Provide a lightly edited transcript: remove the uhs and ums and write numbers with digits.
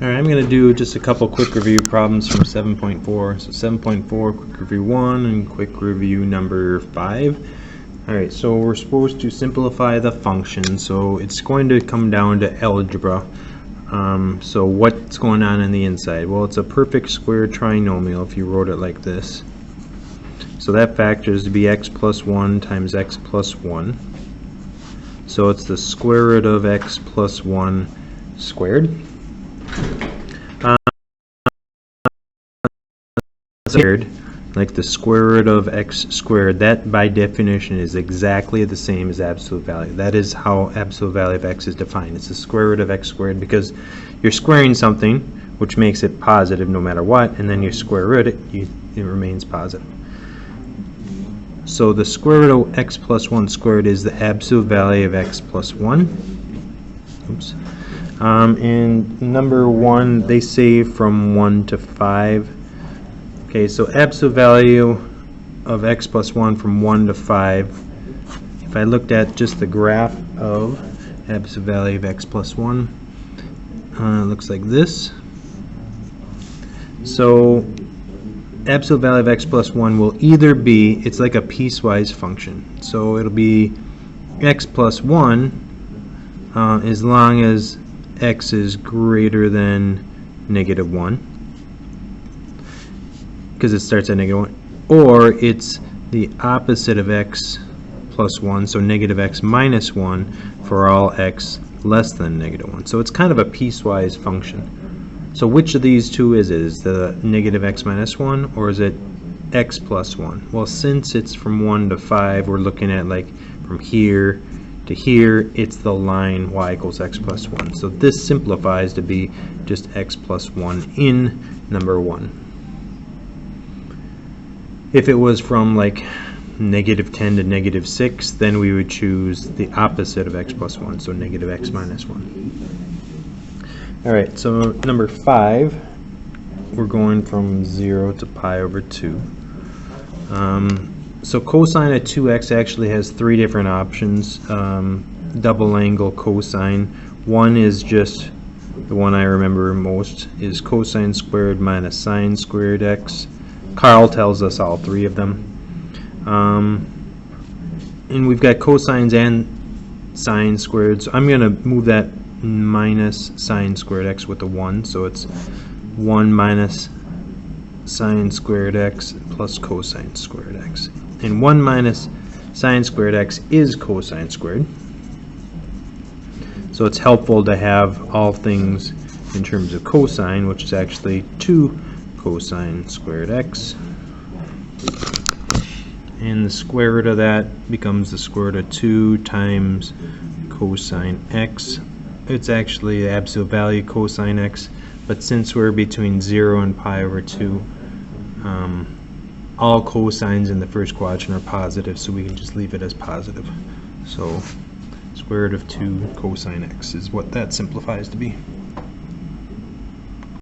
Alright, I'm going to do just a couple quick review problems from 7.4. So 7.4, quick review 1 and quick review number 5. Alright, so we're supposed to simplify the function, so it's going to come down to algebra. So what's going on the inside? Well, it's a perfect square trinomial if you wrote it like this. So that factors to be x plus 1 times x plus 1. So it's the square root of x plus 1 squared. Like the square root of x squared, that by definition is exactly the same as absolute value. That is how absolute value of x is defined. It's the square root of x squared because you're squaring something, which makes it positive no matter what, and then you square root it, it remains positive. So the square root of x plus 1 squared is the absolute value of x plus 1. Oops. And number 1, they say from 1 to 5. Okay, so absolute value of x plus 1 from 1 to 5. If I looked at just the graph of absolute value of x plus 1, it looks like this. So absolute value of x plus 1 will either be, it's like a piecewise function. So it'll be x plus 1 as long as x is greater than negative 1. Because it starts at negative 1, or it's the opposite of x plus 1, so negative x minus 1 for all x less than negative 1. So it's kind of a piecewise function. So which of these two is it? Is the negative x minus 1, or is it x plus 1? Well, since it's from 1 to 5, we're looking at like from here to here, it's the line y equals x plus 1. So this simplifies to be just x plus 1 in number 1. If it was from like negative 10 to negative 6, then we would choose the opposite of x plus 1, so negative x minus 1. Alright, so number 5, we're going from 0 to pi over 2. So cosine of 2x actually has 3 different options. Double angle cosine. One is just the one I remember most, is cosine squared minus sine squared x. Carl tells us all 3 of them. And we've got cosines and sine squared, so I'm going to move that minus sine squared x with a 1, so it's 1 minus sine squared x plus cosine squared x. And 1 minus sine squared x is cosine squared. So it's helpful to have all things in terms of cosine, which is actually 2 cosine squared x, and the square root of that becomes the square root of 2 times cosine x. It's actually the absolute value cosine x, but since we're between 0 and pi over 2, all cosines in the first quadrant are positive, so we can just leave it as positive. So square root of 2 cosine x is what that simplifies to be.